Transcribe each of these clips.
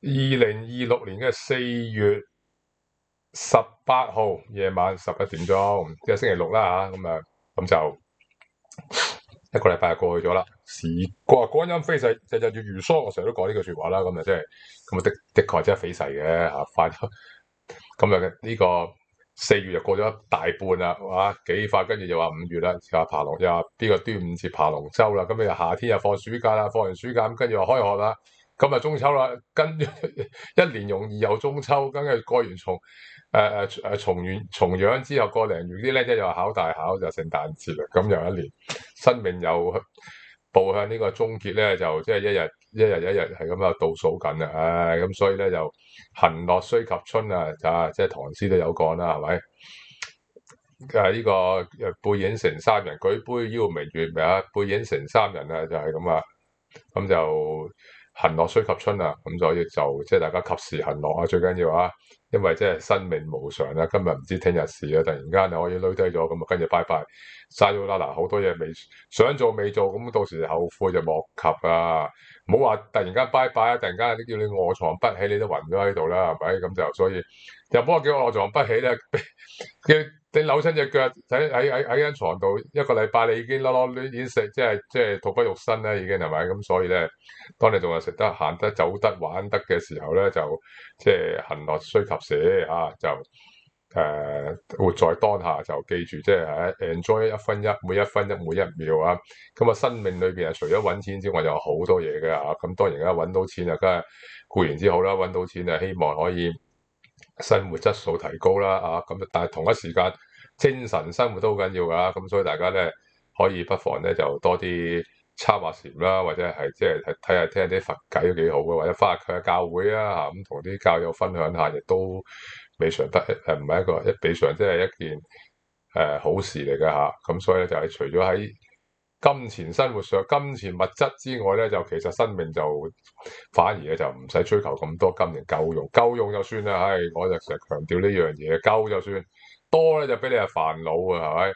2026年嘅4月18號夜晚11點鐘，即係星期六啦嚇，咁就一個禮拜就過去咗啦。時過光陰飛逝，日日如梭，我成日都講呢句説話啦。咁啊，即係咁啊，的確真係飛逝嘅嚇，快咗咁啊！呢個4月就過咗一大半啦，哇幾快！跟住就話5月啦，又話爬龍，又話邊個端午節爬龍舟啦，咁你又夏天又放暑假啦，放完暑假咁跟住又開學啦，咁啊中秋啦，跟住一年容易又中秋，跟住過完重陽之後個零月啲僆仔又話考大考就聖誕節啦，咁又一年生命又步向呢個終結咧，就即係一日係咁啊倒數緊啊！唉，咁所以咧就行樂須及春啊，即係唐詩都有講啦，係咪？呢個背影成三人，舉杯邀明月，咪啊？背影成三人啊，就係咁啊！咁就行樂須及春啊，咁所以就即係大家及時行樂啊，最緊要啊！因為即係生命無常啊，今日唔知聽日事啊，突然間就可以累低咗，咁啊跟住拜拜，嘥咗啦嗱，好多嘢未想做未做，咁到時後悔就莫及啊！唔好話突然間拜拜啊，突然間叫你卧床不起，你都暈咗喺度啦，係咪？咁就所以又唔好話叫我卧床不起咧，你扭親隻腳喺間床度一個禮拜，你已經囉囉攣，已經食即係吐不欲生啦，已經係咪？咁所以咧，當你仲係食得、行得、走得、玩得嘅時候咧，就即係行樂須及時啊！就活在當下，就記住即係 enjoy 一分一每一分一每一秒啊！咁啊，生命裏邊啊，除咗揾錢之外，有好多嘢嘅嚇。咁當然啦，揾到錢啊，梗係固然之好啦，揾到錢啊，希望可以生活質素提高啦啊！咁但係同一時間，精神生活都好緊要㗎。咁所以大家咧可以不妨咧就多啲參下禪啦，或者係即係睇下聽下啲佛偈都幾好嘅，或者翻下教會啊嚇，咁同啲教友分享下，亦都未嘗不唔係一個比上即係一件好事嚟㗎嚇。咁所以咧就係除咗喺金錢生活上、金錢物質之外咧，就其實生命就反而咧就唔使追求咁多金錢，夠用就算啦。唉，我就成日強調呢樣嘢，夠就算，多咧就俾你係煩惱啊，係咪？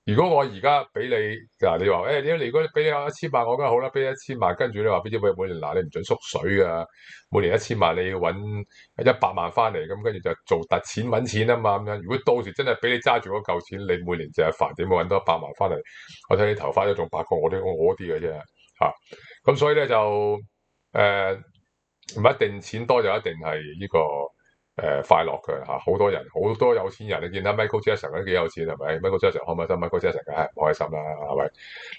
如果我而家俾你嗱，你話如果你俾你1000萬，我梗係好啦，俾1000萬，跟住你話俾咗每年嗱，你唔准縮水啊，每年1000萬你要揾100萬翻嚟，咁跟住就做特錢揾錢啊嘛咁樣。如果到時真係俾你揸住嗰嚿錢，你每年就係煩，點會揾多100萬翻嚟？我睇你頭髮都仲白過我啲嘅啫嚇。咁所以咧就唔一定錢多就一定係呢個快樂嘅嚇。好多人好多有錢人，你見下 Michael Jackson 都幾有錢係咪？Michael Jackson 開唔開心？Michael Jackson 梗係唔開心啦，係咪？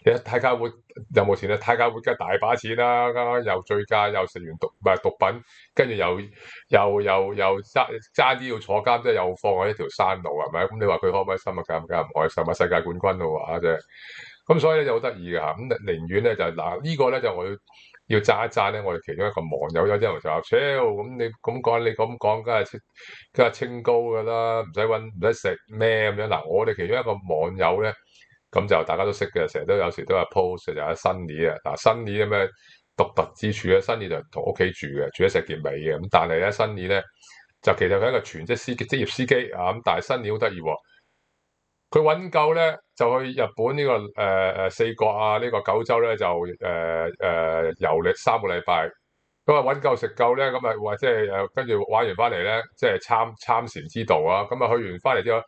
你睇泰加活有冇錢咧？泰加活梗係大把錢啦，又醉駕，又食完毒品，跟住又爭啲要坐監，即係又放喺一條山路係咪？咁你話佢開唔開心啊？梗係唔開心啊！世界冠軍咯喎，即係咁，所以咧就好得意嘅嚇。咁寧願咧就嗱呢個咧就我要讚一讚咧，我哋其中一個網友有啲人就話：超咁你咁講，你咁講，梗係清高㗎啦，唔使揾唔使食咩咁樣。嗱，我哋其中一個網友咧，咁就大家都識嘅，成日都有時都有 post 就係 Sunny 啊。嗱，Sunny 有咩獨特之處咧？Sunny 就同屋企住嘅，住喺石硤尾嘅。咁但係咧，Sunny 咧就其實佢係一個全職職業司機啊。咁但係 Sunny 好得意喎。佢揾夠咧，就去日本呢、四國啊，呢、個九州咧就遊歷3個禮拜。咁啊揾夠食夠咧，咁啊或者係跟住玩完翻嚟咧，即係參禪之道啊。咁啊去完翻嚟之後，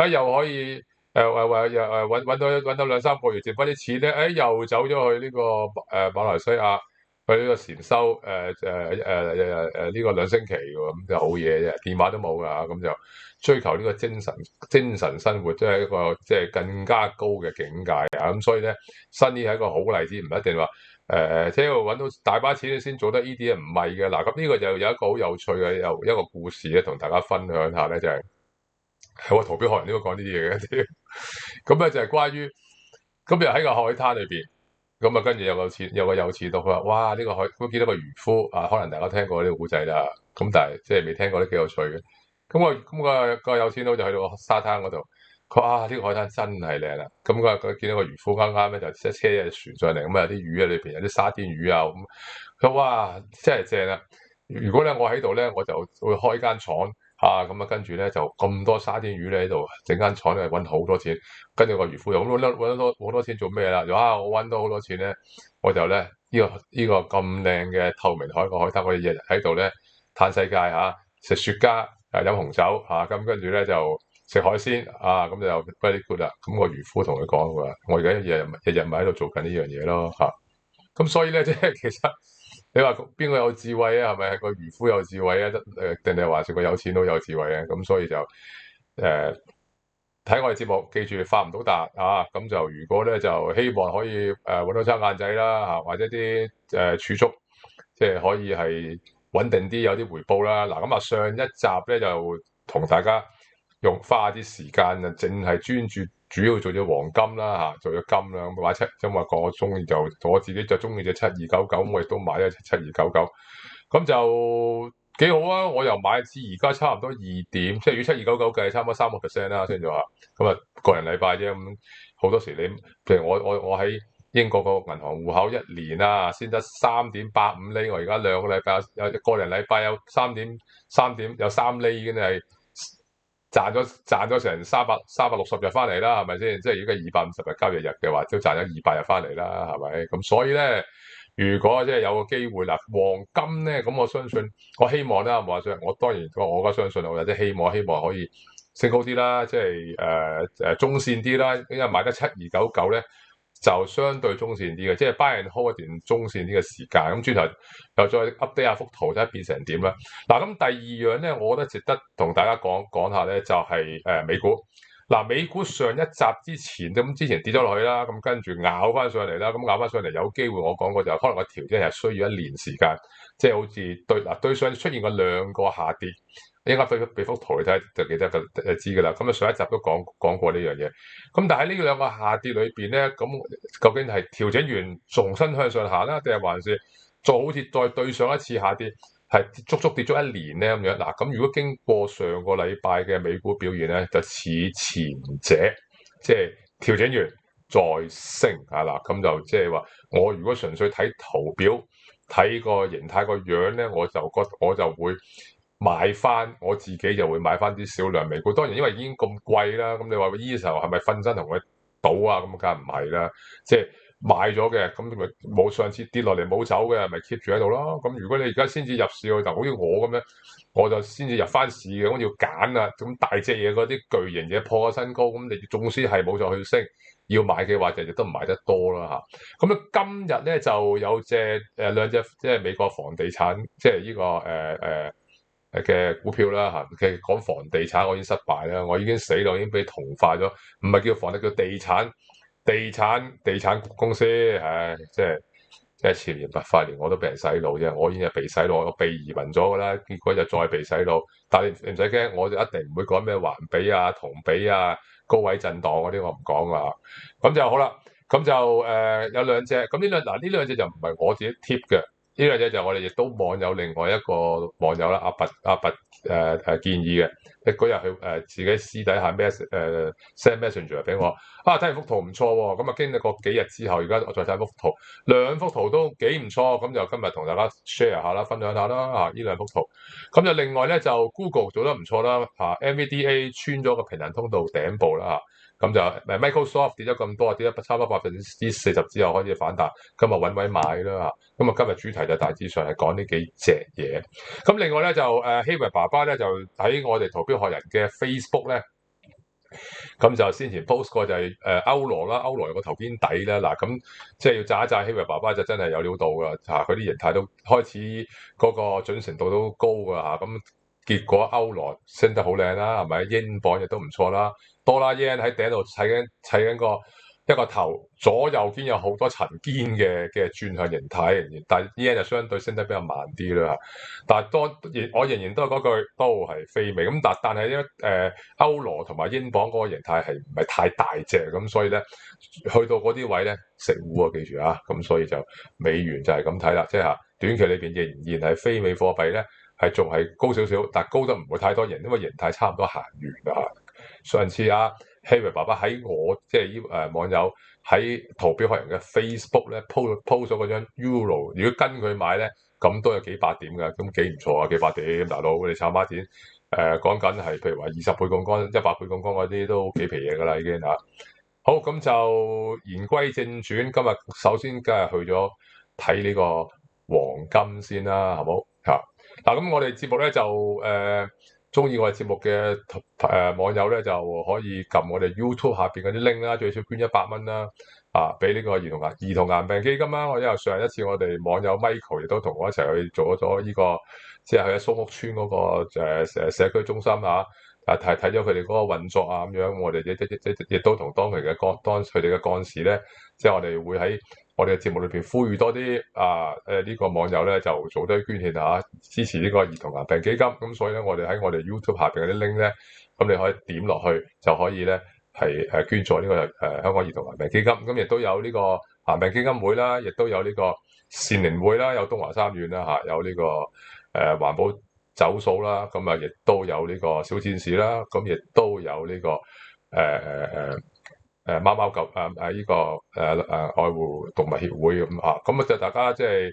又可以揾到2-3個月，剩翻啲錢咧，又走咗去呢、個馬來西亞。去呢個禪修呢個2星期喎，咁就好嘢啫，電話都冇㗎，咁就追求呢個精神生活，即係一個即係更加高嘅境界啊！咁所以咧，Sunny係一個好例子，唔一定話即係揾到大把錢先做得呢啲啊，唔係嘅。嗱，咁呢個就有一個好有趣嘅又一個故事咧，同大家分享下咧，就係我圖表學人都要講呢啲嘢嘅，咁咧就係關於咁又喺個海灘裏邊。咁啊，跟住有個有錢到，佢話：哇！呢個海都見到個漁夫啊，可能大家聽過呢個古仔啦。咁但係即係未聽過都幾有趣嘅。咁個有錢佬就去到個沙灘嗰度，佢話：呢個海灘真係靚啦。咁佢見到個漁夫啱啱咧就車隻船上嚟，咁啊有啲魚喺裏邊，有啲沙甸魚啊咁。佢話：哇！真係正啊！如果咧我喺度咧，我就會開間廠咁啊跟住咧就咁多沙甸魚咧喺度，整間廠咧揾好多錢，跟住個漁夫又揾好多錢做咩啦？我揾到好多錢咧，我就咧呢個咁靚嘅透明海個海灘，我哋日日喺度咧嘆世界食雪茄飲紅酒咁跟住咧就食海鮮咁就 very good 啦。咁個漁夫同佢講話，我而家日日咪喺度做緊呢樣嘢咯咁所以咧，即係其實你話邊個有智慧啊？係咪係個漁夫有智慧啊？定係話係個有錢佬有智慧啊？咁所以就睇我哋節目，記住發唔到達咁就如果咧就希望可以揾到餐晏仔啦或者啲儲蓄，即係可以係穩定啲，有啲回報啦。嗱咁上一集咧就同大家花啲時間啊，淨係專注主要做咗黃金啦做咗金啦咁買七，因為我中意我自己就中意隻7299，我亦都買咗隻7299，咁就幾好啊！我又買至而家差唔多2點，即係如果7299計，差唔多3%啦，先咗下。咁個人禮拜啫，咁好多時你譬如我喺英國個銀行戶口1年先得3.85厘，我而家2個禮拜有個人禮拜有3厘，已經係賺咗成360日翻嚟啦，係咪先？即係如果250日交易日嘅話，都賺咗200日翻嚟啦，係咪？咁所以咧，如果即係有個機會啦，黃金咧，咁我相信，我希望啦，我當然我而家相信，我有啲希望可以升高啲啦，即係中線啲啦，因為買得7299咧。就相對中線啲嘅，即係 buy and hold 一段中線啲嘅時間。咁轉頭又再 update 下幅圖，睇下變成點啦。嗱，咁第二樣咧，我覺得值得同大家講下咧，就係美股。嗱，美股上一集之前跌咗落去啦，咁跟住咬翻上嚟啦，咁咬翻上嚟有機會，我講過就可能個調整係需要1年時間，即係好似對上出現過2個下跌。應該俾幅圖你睇就記得知㗎啦。咁上一集都講過呢樣嘢。咁但係呢2個下跌裏邊咧，咁究竟係調整完重新向上行啦，定係還是好似再對上一次下跌係足足跌咗1年咧咁樣？嗱，咁如果經過上個禮拜嘅美股表現咧，就似前者，即係調整完再升嗱，咁就即係話我如果純粹睇圖表睇個形態個樣咧，我就會。買翻我自己就會買翻啲少量美股，當然因為已經咁貴啦，咁你話呢時候係咪瞓身同佢賭啊？咁梗係唔係啦，即係買咗嘅，咁咪冇上次跌落嚟冇走嘅，咪 keep 住喺度咯。咁如果你而家先至入市，就好似我咁樣，我就先至入翻市嘅，我要揀啊。咁大隻嘢嗰啲巨型嘢破咗新高，咁你縱使係冇再去升，要買嘅話就亦都唔買得多啦嚇。咁今日咧就有兩隻即係美國房地產，即係呢個嘅股票啦其實講房地產我已經失敗啦，我已經死啦，我已經俾同化咗，唔係叫房地，叫地產公司，即係前年8年我都俾人洗腦啫，我已經係被洗腦，我被移民咗噶啦，結果就再被洗腦，但係你唔使驚，我就一定唔會講咩環比同比高位震盪嗰啲我唔講啊，咁就好啦，咁就有兩隻，咁呢兩隻就唔係我自己貼嘅。呢樣嘢就我哋亦都網友另外一個網友啦，阿拔建議嘅，嗰日佢自己私底下send messenger 俾我，睇完幅圖唔錯喎，咁經歷過幾日之後，而家我再睇幅圖，2幅圖都幾唔錯，咁就今日同大家 share 下啦，分享下啦呢2幅圖，咁就另外咧就 Google 做得唔錯啦NVDA 穿咗個平行通道頂部啦咁就Microsoft 跌咗咁多，跌咗差唔多40%之後開始反彈，今日揾位買啦咁今日主題就大致上係講呢幾隻嘢。咁另外咧就希維爸爸咧就喺我哋圖表學人嘅 Facebook 咧，咁就先前 post 過就係歐羅啦，歐羅有個頭肩底啦，嗱咁即係要讚一讚希維爸爸就真係有料到㗎佢啲形態都開始嗰個準程度都高㗎咁結果歐羅升得好靚啦，係咪？英鎊亦都唔錯啦。多啦 yen 喺頂度砌緊一個頭，左右邊有好多層堅嘅轉向形態，但 yen 就相對升得比較慢啲啦。但係我仍然都係嗰句，都係非美咁。但係咧歐羅同埋英鎊嗰個形態係唔係太大隻咁，所以咧去到嗰啲位咧食糊啊，記住咁所以就美元就係咁睇啦，即係短期裏邊仍然係非美貨幣咧。係仲係高少少，但高得唔會太多型，因為形態差唔多行完啦。上次希維爸爸喺我即係網友喺圖表學人嘅 Facebook 咧 po 咗嗰張 Euro， 如果跟佢買咧，咁都有幾百點㗎，咁幾唔錯幾百點，大佬你炒孖展講緊係譬如話20倍槓桿、100倍槓桿嗰啲都幾皮嘢㗎啦已經嚇。好，咁就言歸正傳，今日首先梗係去咗睇呢個黃金先啦，係冇嚇？嗱，咁我哋節目咧就中意我哋節目嘅網友咧就可以撳我哋 YouTube 下邊嗰啲 link 啦，最少捐100蚊啦，俾呢個兒童癌病基金啦。因為上一次我哋網友 Michael 亦都同我一齊去做咗呢個，即係去喺蘇屋村嗰個社區中心睇咗佢哋嗰個運作啊咁樣，我哋亦都同當佢哋嘅幹事咧，即係我哋會喺我哋嘅節目裏邊呼籲多啲呢個網友咧就做多啲捐獻支持呢個兒童癌病基金。咁所以咧，我哋喺我哋 YouTube 下邊嗰啲 link 咧，咁你可以點落去就可以咧係捐助呢個香港兒童癌病基金。咁亦都有呢個癌病基金會啦，亦都有呢個善寧會啦，有東華三院啦有呢個環保走數啦，咁亦都有呢個小戰士啦，咁亦都有呢個貓貓狗呢個愛護動物協會咁就大家即係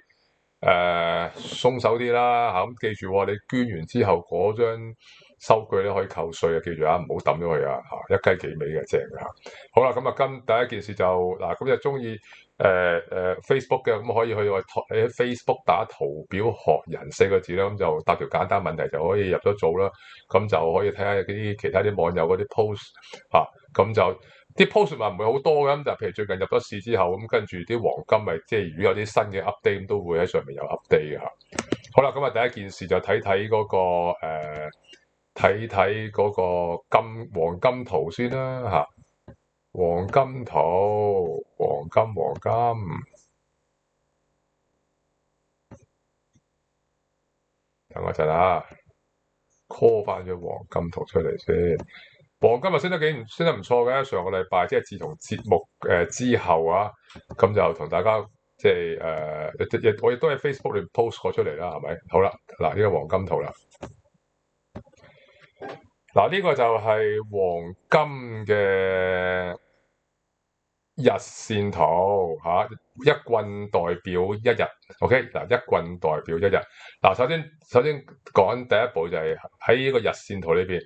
鬆手啲啦咁記住你捐完之後嗰張收據咧可以扣稅記住唔好抌咗佢一雞幾味嘅正㗎好啦，咁第一件事就咁就中意Facebook 嘅咁可以去喺 Facebook 打圖表學人4個字啦，咁就答條簡單問題就可以入咗組啦，咁就可以睇下啲其他啲網友嗰啲 post 咁就啲 post 唔會好多嘅，咁就譬如最近入咗市之後，咁跟住啲黃金即係如果有啲新嘅 update 都會喺上面有 update 嘅好啦，咁第一件事就睇睇嗰個黃金圖先啦黃金圖，黃金，等我陣call 翻咗黃金圖出嚟先。黃金升得唔錯嘅，上個禮拜即係自從節目之後咁就同大家即係我亦都喺 Facebook 裏 post 過出嚟啦，係咪？好啦，呢個黃金圖啦，呢個就係黃金嘅日線圖一棍代表1日 ，OK 一棍代表1日。首先講第一步就係喺呢個日線圖裏邊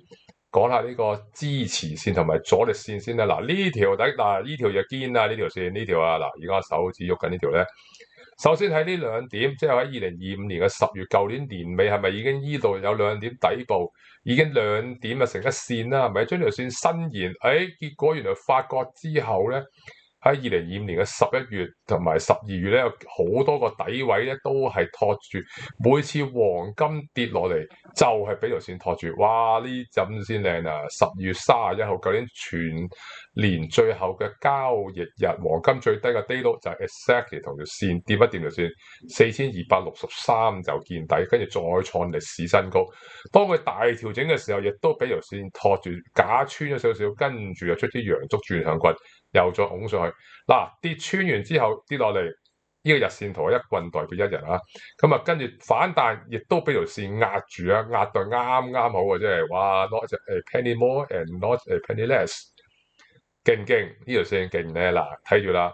講下呢個支持線同埋阻力線先啦。呢條呢條就堅啦，呢條線呢條而家手指喐緊呢條咧。首先喺呢兩點，即係喺2025年嘅10月，舊年年尾係咪已經依度有兩點底部，已經兩點成一線啦？係咪將條線伸延？結果原來發覺之後咧。喺2025年嘅11月同埋12月咧，有好多個底位咧都係托住，每次黃金跌落嚟就係俾條線托住，哇！呢陣先靚啊！12月31號，舊年全年最後嘅交易日，黃金最低嘅 day low 就係 exactly 同條線掂一掂條線，4263就見底，跟住再創歷史新高。當佢大調整嘅時候，亦都俾條線托住，假穿咗少少，跟住又出啲陽燭轉向棍。又再拱上去，跌穿完之後跌落嚟，呢個日線圖一棍代表1日咁跟住反彈，亦都俾條線壓住壓到啱啱好即係哇 ，not a penny more and not a penny less， 勁唔勁？呢條線勁咧，睇住啦，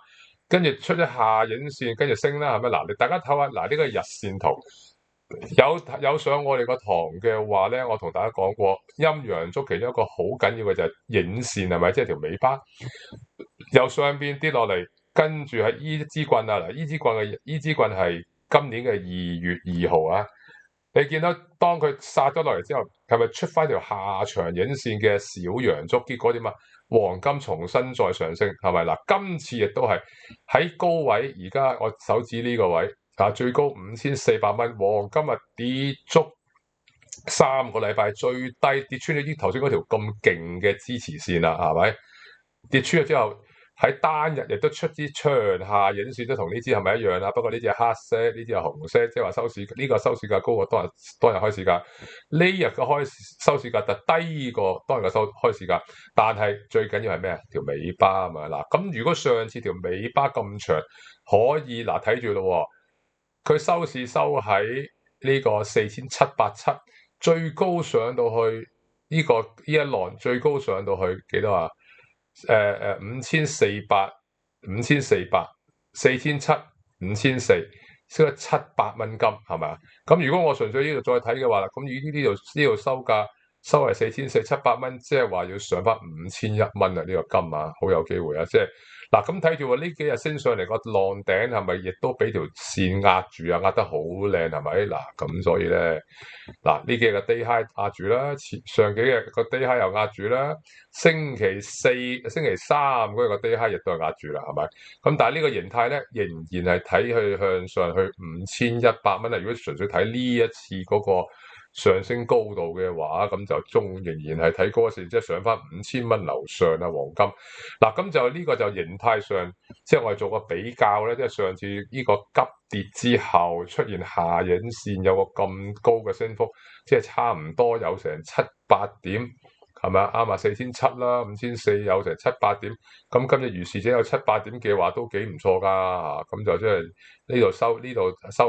跟住出咗下影線，跟住升啦，係咪？你大家睇下，呢個日線圖有上我哋個堂嘅話咧，我同大家講過，陰陽燭其中一個好緊要嘅就係影線，係咪？即係條尾巴。由上邊跌落嚟，跟住係依支棍依支棍係今年嘅2月2號你見到當佢殺咗落嚟之後，係咪出翻條下長影線嘅小陽燭？結果點黃金重新再上升，係咪？今次亦都係喺高位，而家我手指呢個位最高5400蚊，黃金跌足3個禮拜，最低跌穿咗啲頭先嗰條咁勁嘅支持線係咪？跌穿咗之後。喺單日亦都出支長下影線，都同呢支係咪一樣不過呢支係黑色，呢支係紅色，即係話呢個收市價高過當日開市價，呢日嘅收市價就低過當日嘅開市價。但係最緊要係咩條尾巴咁如果上次條尾巴咁長，可以睇住咯，佢收市收喺呢個4770，最高上到去呢一浪最高上到去幾多5400、5400、4700、5400，升咗700蚊金，係咪咁如果我純粹呢度再睇嘅話咁呢度收價收係4400-700蚊，即係話要上翻5001蚊啊！呢個金啊，好有機會啊！即係嗱，咁睇住喎，呢幾日升上嚟個浪頂係咪亦都俾條線壓住啊？壓得好靚係咪？嗱，咁所以咧，嗱呢幾日嘅 day high 壓住啦，上幾日個 day high 又壓住啦，星期四、星期三嗰日個 day high 亦都係壓住啦，係咪？咁但係呢個形態咧，仍然係睇佢向上去5100蚊啊！如果純粹睇呢一次嗰個上升高度嘅話，咁就仍然係睇嗰時即係上翻5000蚊樓上啊，黃金。嗱，咁就呢個就形態上，即係我哋做個比較咧，即係上次呢個急跌之後出現下影線有個咁高嘅升幅，即係差唔多有成7-8點。係咪啊？啱啊，4700啦，5400有成7-8點，咁今日如是者有7-8點嘅話都幾唔錯㗎，咁就即係呢度收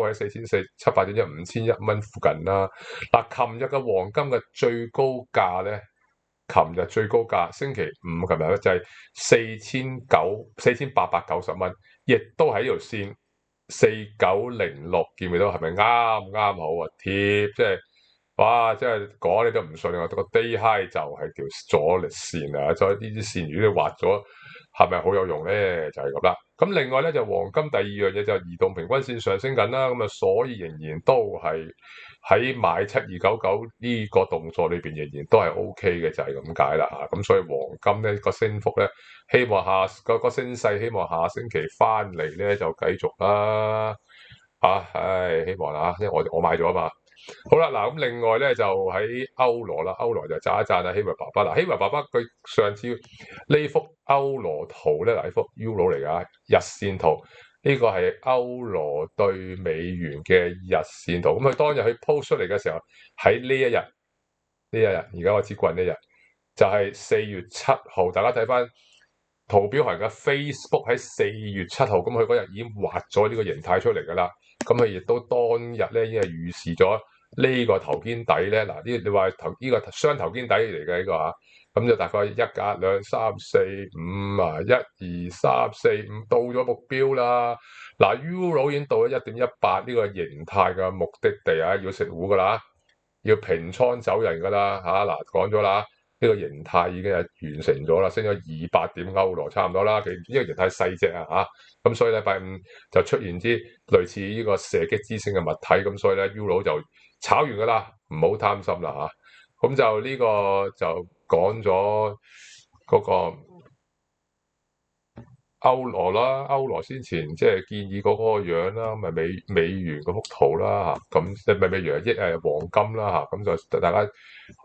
喺4400-7-8點，即係5001蚊附近啦。嗱，琴日嘅黃金嘅最高價咧，琴日最高價星期五琴日咧就係4890蚊，亦都喺呢條線4906，見唔見到係咪啱好啊？貼即係。哇！真係講你都唔信啊！個 day high 就係條阻力線啊，所以呢啲線如果你畫咗，係咪好有用咧？就係咁啦。咁另外咧就黃金第二樣嘢就移動平均線上升緊啦，咁啊所以仍然都係喺買7299呢個動作裏邊仍然都係 OK 嘅，就係咁解啦嚇。咁所以黃金咧個升幅咧，希望個升勢希望下星期翻嚟咧就繼續啦。希望啦，因為我買咗啊嘛。好啦，嗱咁另外咧就喺歐羅啦，歐羅就讚一讚啊希維爸爸。嗱，希維爸爸佢上次呢幅歐羅圖咧，嗱呢幅 Euro 嚟㗎，日線圖呢個係歐羅對美元嘅日線圖。咁佢當日佢 post 出嚟嘅時候，喺呢一日，而家我支棍呢日就係4月7號，大家睇翻圖表係嘅 Facebook 喺4月7號，咁佢嗰日已經畫咗呢個形態出嚟㗎啦。咁佢亦都當日咧已經係預示咗。呢個頭肩底咧，嗱呢你話呢個雙頭肩底嚟嘅呢個嚇，咁就大概1格2、3、4、5啊，1、2、3、4、5到咗目標啦。嗱，Euro 已經到咗1.18呢個形態嘅目的地啊，要食糊噶啦，要平倉走人噶啦嚇。嗱講咗啦，呢個形態已經係完成咗啦，升咗200點歐羅差唔多啦。呢個形態細隻啊嚇，咁所以禮拜五就出現啲類似呢個射擊之星嘅物體，咁所以咧 Euro 就炒完噶啦，唔好貪心啦嚇。咁就呢個就講咗嗰個歐羅啦，歐羅先前即係建議嗰個樣啦，咪美元嗰幅圖啦嚇，咁即係美元黃金啦嚇，咁就大家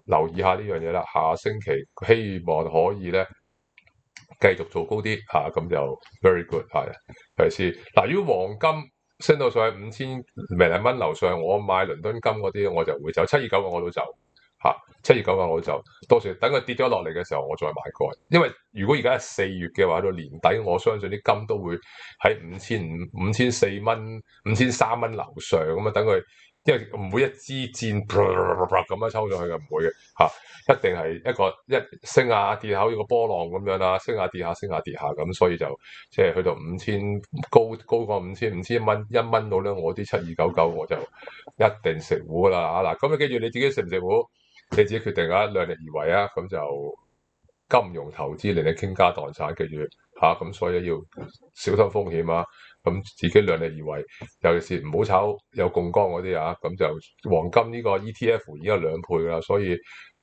留意下呢樣嘢啦。下星期希望可以咧繼續做高啲嚇，咁就 very good 係。尤其是嗱，如果黃金升到上去5000零蚊樓上，我買倫敦金嗰啲我就會走7299，我都走嚇7299我都走。到時等佢跌咗落嚟嘅時候，我再買過。因為如果而家係4月嘅話，到年底我相信啲金都會喺5500、5400蚊、5300蚊樓上咁啊。等佢，因為唔會一支箭咁樣抽上去嘅，唔會嘅嚇。一定係一升下跌下，好似個波浪咁樣啦，升下跌下，升下跌下咁，所以就即係去到5000高過5000一蚊到咧，我啲7299我就一定食糊啦嚇嗱。咁你記住你自己食唔食糊，你自己決定啊，量力而為啊。咁就金融投資令你傾家蕩產，記住嚇咁，所以要小心風險啊。咁自己量力而為，尤其是唔好炒有槓桿嗰啲啊。咁就黃金呢個 ETF 已經有2倍啦，所以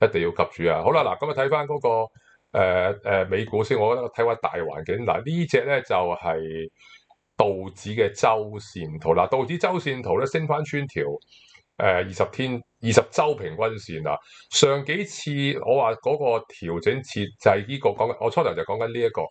一定要及住啊！好啦，嗱咁啊睇翻嗰個美股先，我覺得睇翻大環境。嗱呢隻咧就係道指嘅周線圖。嗱道指周線圖咧升翻穿條20週平均線啦。上幾次我話嗰個調整次就係呢個講緊，我初頭就講緊呢一個，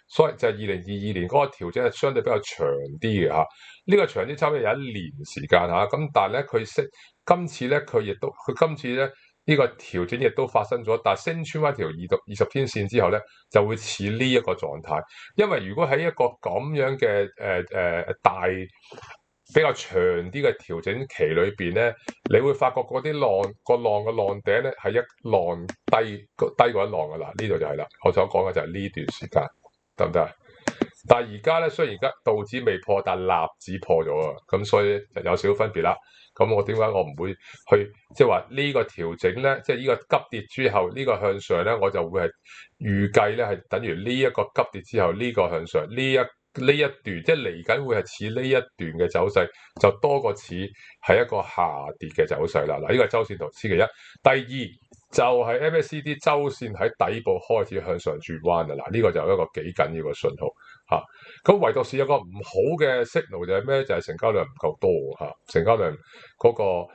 所以就係2022年嗰個調整係相對比較長啲嘅嚇。呢個長啲差唔多有1年時間嚇。咁但係咧佢今次咧佢今次咧。呢個調整亦都發生咗，但係升穿翻條20天線之後咧，就會似呢一個狀態。因為如果喺一個咁樣嘅大比較長啲嘅調整期裏邊咧，你會發覺嗰啲浪嘅浪頂咧係一浪低過一浪噶啦。呢度就係啦，我想講嘅就係呢段時間，得唔得啊？但係而家咧，雖然而家道指未破，但納指破咗啊，咁所以就有少少分別啦。咁我點解我唔會去即係話呢個調整咧？即係呢個急跌之後呢個向上咧，我就會係預計咧係等於呢一個急跌之後呢個向上呢一段，即係嚟緊會係似呢一段嘅走勢，就多過似係一個下跌嘅走勢啦。嗱，呢個係周線圖，此其一。第二就係 MACD 周線喺底部開始向上轉彎啦。嗱，呢個就係一個幾緊要嘅信號嚇。咁唯獨是有個唔好嘅 signal 就係咩？就係成交量唔夠多嚇，成交量嗰個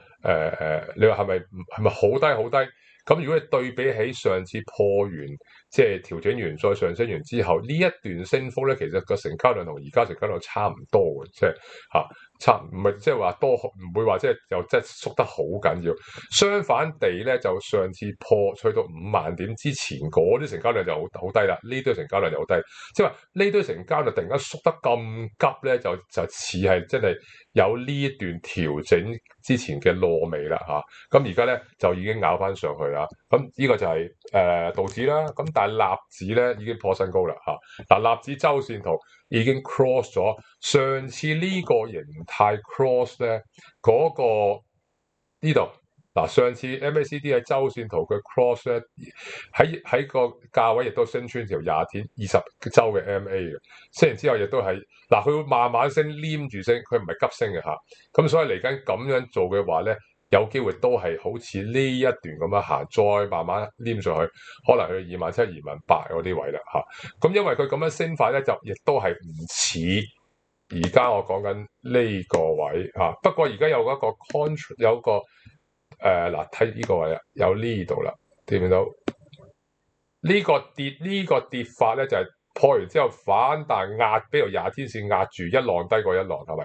你話係咪好低好低？咁如果你對比起上次破完即係調整完再上升完之後呢一段升幅咧，其實個成交量同而家成交量差唔多嘅，即係嚇。差唔係即係話多，唔會話即係又即係縮得好緊要。相反地咧，就上次去到5萬點之前嗰啲成交量就好低啦。呢堆成交量就好低，即係話呢堆成交量突然間縮得咁急咧，就似係真係有呢一段調整之前嘅落尾啦嚇。咁而家咧就已經咬翻上去啦。咁呢個就係道指啦。咁但係納指咧已經破新高啦嚇。嗱，納指周線圖已經 cross 咗上次呢個形態 cross 咧嗰個呢度嗱，上次 MACD 喺周線圖嘅 cross 咧喺個價位亦都升穿條20天20週嘅 MA 嘅，升完之後亦都係嗱，佢會慢慢升黏住升，佢唔係急升嘅嚇。咁所以嚟緊咁樣做嘅話咧，有機會都係好似呢一段咁樣行，再慢慢黏上去，可能去27,000、28,000嗰啲位啦嚇。咁因為佢咁樣升法咧，就亦都係唔似而家我講緊呢個位嚇。不過而家有一個 有個嗱，睇呢個位啊，有呢度啦，見唔見到？呢個跌法咧就係破完之後反彈壓，俾條20天線壓住，一浪低過一浪，係咪？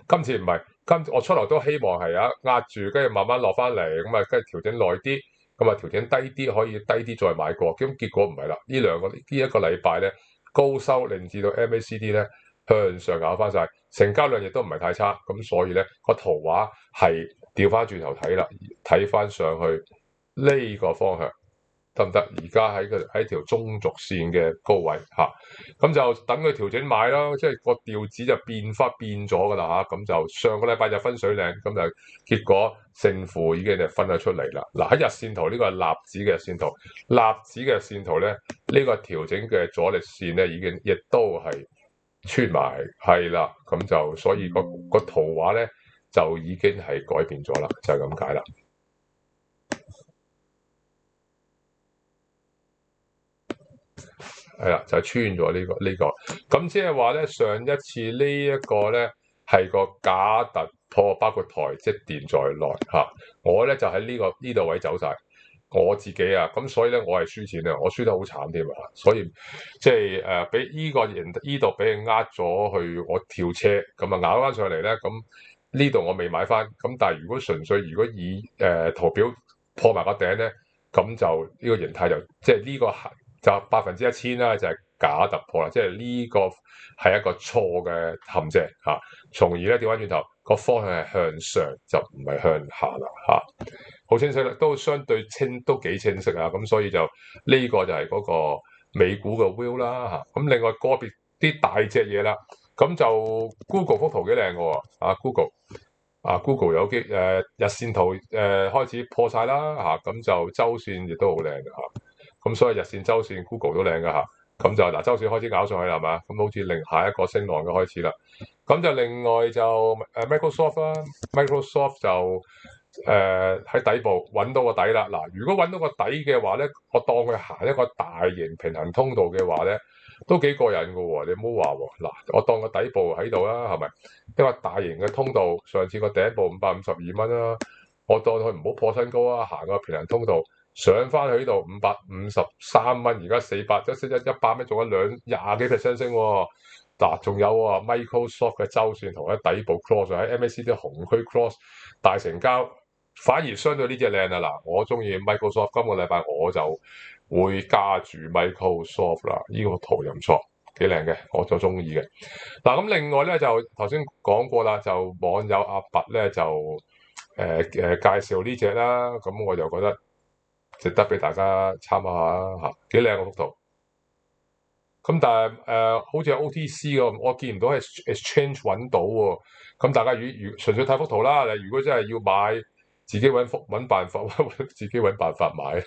今次唔係，我出嚟都希望係壓住，跟住慢慢落翻嚟，咁啊跟住調整耐啲，咁啊調整低啲，可以低啲再買過。咁結果唔係啦，呢一個禮拜咧高收，令至到 MACD 咧向上咬翻晒，成交量亦都唔係太差，咁所以咧個圖畫係調翻轉頭睇啦，睇翻上去呢個方向。得唔得？而家喺條中軸線嘅高位嚇，咁就等佢調整買咯，即係個調子就變咗㗎啦嚇，咁就上個禮拜就分水嶺，咁就結果勝負已經就分咗出嚟啦。嗱，喺日線圖呢個係納指嘅日線圖，納指嘅日線圖咧呢個調整嘅阻力線咧已經亦都係穿埋，係啦，咁就所以個圖畫咧就已經係改變咗啦，就係咁解啦。係啦，就係穿咗呢個，咁即係話咧，上一次呢一個咧係個假突破，包括台積電在內嚇。我咧就喺呢度位走晒，我自己啊，咁所以咧我係輸錢啊，我輸得好慘添啊，所以即係俾呢度俾人呃咗去，我跳車咁啊咬翻上嚟咧，咁呢度我未買翻，咁但係如果純粹如果以圖表破埋個頂咧，咁就呢個形態就即係呢個就1000%啦，就係假突破啦，即係呢個係一個錯嘅陷阱嚇，從而咧調翻轉頭個方向係向上就唔係向下啦嚇，好清晰啦，都相對都幾清晰啊，咁所以就呢個就係嗰個美股嘅 view 啦嚇，咁另外個別啲大隻嘢啦，咁就 Google 幅圖幾靚嘅喎Google 有日線圖開始破晒啦嚇，咁就周線亦都好靚嘅嚇。咁所以日線、周線 Google 都靚噶嚇，咁就嗱周線開始咬上去啦，係嘛？咁好似下一個升浪嘅開始啦。咁就另外就Microsoft 啦，Microsoft 就喺底部揾到個底啦。嗱，如果揾到個底嘅話咧，我當佢行一個大型平衡通道嘅話咧，都幾過癮嘅喎。你唔好話喎，嗱，我當個底部喺度啦，係咪？一個大型嘅通道，上次個第一步552蚊啦，我當佢唔好破新高啊，行個平衡通道。上翻去呢度553蚊，而家400，即係100蚊，仲有20幾%升喎。嗱，仲有Microsoft 嘅周線圖喺底部 cross 喺 MACD 紅區 cross 大成交，反而相對呢隻靚啊！嗱，我中意 Microsoft，今個禮拜我就會加住 Microsoft 啦。呢個圖又唔錯，幾靚嘅，我就中意嘅。嗱，咁另外咧就頭先講過啦，就網友阿拔咧就介紹呢隻啦，咁我就覺得值得俾大家參考下嚇，幾靚個幅圖。咁但係好似係 OTC 喎，我見唔到係 exchange 揾到喎。咁大家如純粹睇幅圖啦，你如果真係要買，自己揾辦法，自己揾辦法買。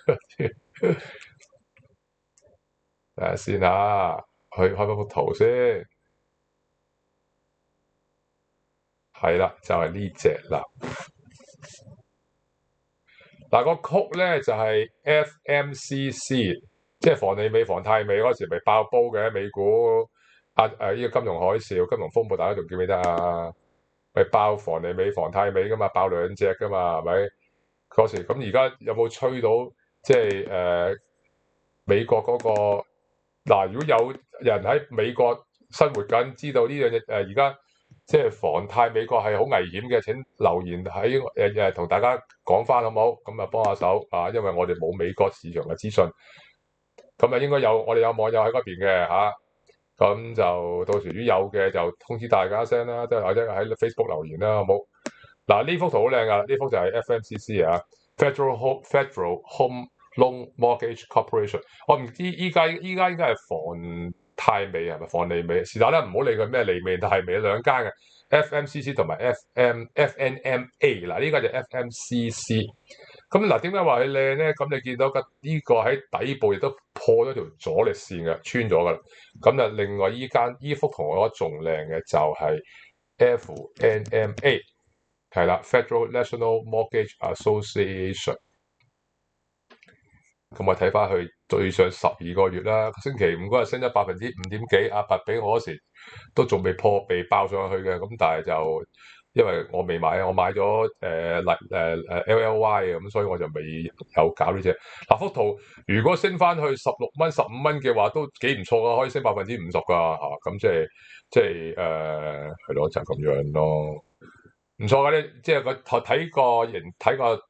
睇下先嚇，去開翻幅圖先。係啦，就係呢只啦。嗱、個曲咧就係、FMCC，即係房利美、房太美嗰時咪爆煲嘅美股呢個金融海嘯、金融風暴，大家仲記唔記得啊？咪爆房利美、房太美噶嘛，爆兩隻噶嘛，係咪？嗰時咁而家有冇吹到即係美國嗰、個如果有人喺美國生活緊，知道呢樣嘢而家即係房貸美國係好危險嘅，請留言喺同大家講翻好唔好？咁啊幫下手啊，因為我哋冇美國市場嘅資訊，咁啊應該有我哋有網友喺嗰邊嘅嚇，咁就到時如果有嘅就通知大家一聲啦，即係或者喺 Facebook 留言啦，好冇？呢幅圖好靚噶，呢幅就係 FMCC 啊，Federal Home Loan Mortgage Corporation。我唔知依家應該係房太美係咪房利美？是但啦，唔好理佢咩利美太美兩間嘅 FMCC 同埋 FNMA。嗱，呢個就 FMCC。咁點解話佢靚咧？咁你見到呢個喺底部亦都破咗條阻力線嘅，穿咗㗎啦。咁就另外依幅圖我覺得仲靚嘅就係 FNMA。係啦，Federal National Mortgage Association。咁我睇翻去對上12個月啦，星期五嗰日升咗5.5%幾，阿拔俾我嗰時都仲未被爆上去嘅，咁但係就因為我未買，我買咗LLY 嘅，咁所以我就未有搞呢隻。幅圖如果升翻去16蚊、15蚊嘅話，都幾唔錯啊，可以升50%㗎嚇，咁即係係咯，就咁樣咯。唔錯嘅咧，即係睇個形睇個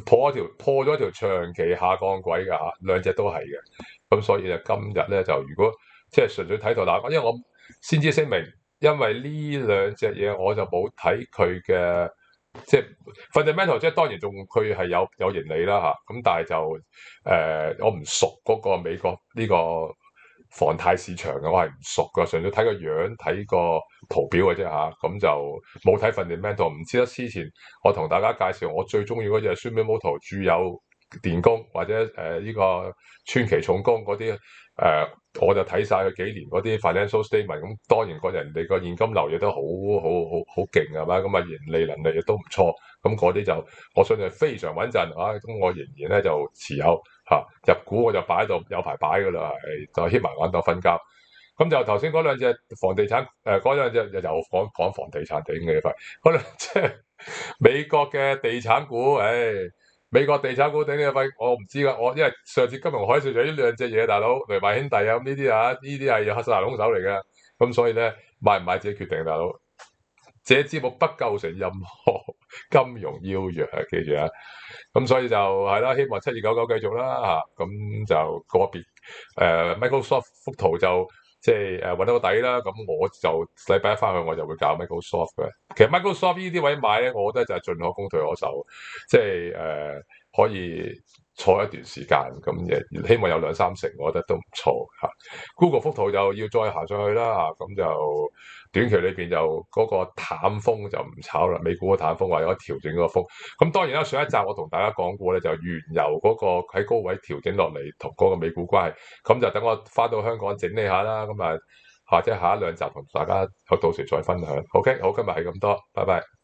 破咗條長期下降軌㗎嚇，兩隻都係嘅。咁所以今日咧就如果即係純粹睇圖嗱，因為我先知聲明，因為呢兩隻嘢我就冇睇佢嘅即係 fundamental，即係當然仲佢係有盈利啦嚇。咁但係就我唔熟嗰個美國呢個房貸市場嘅，我係唔熟㗎，純粹睇個樣睇個圖表嘅啫嚇，咁就冇睇 fundamental，唔知得之前我同大家介紹我最中意嗰隻 Sumitomo 住友電工或者呢個川崎重工嗰啲我就睇晒佢幾年嗰啲 financial statement，咁當然人哋個現金流亦都好勁係嘛，咁盈利能力亦都唔錯，咁嗰啲就我相信非常穩陣啊，咁我仍然咧就持有入股我就擺喺度有排擺㗎啦，就瞌埋眼當瞓覺。咁就頭先嗰兩隻房地產嗰兩隻又講房地產頂嘅塊，嗰兩隻美國嘅地產股，美國地產股頂嘅塊我唔知㗎，我因為上次金融海嘯就呢兩隻嘢，大佬雷曼兄弟啊，咁呢啲呢啲係黑殺人兇手嚟嘅，咁所以咧買唔買自己決定，大佬。這節目不構成任何金融邀約，記住啊！咁所以就係啦，希望7299繼續啦嚇，咁就個別Microsoft 幅圖就即係揾到個底啦。咁我就禮拜一翻去我就會搞 Microsoft 嘅。其實 Microsoft 呢啲位買咧，我覺得就係進可攻退可守，即係可以坐一段時間，咁希望有2-3成，我覺得都唔錯嚇。Google 幅圖就要再行上去啦嚇，咁就短期裏邊就嗰個淡風就唔炒啦，美股嘅淡風或者調整嗰個風。咁當然啦，上一集我同大家講過咧，就原油嗰個喺高位調整落嚟同嗰個美股關係，咁就等我翻到香港整理下啦，咁或者下一兩集同大家到時再分享。OK，好，今日係咁多，拜拜。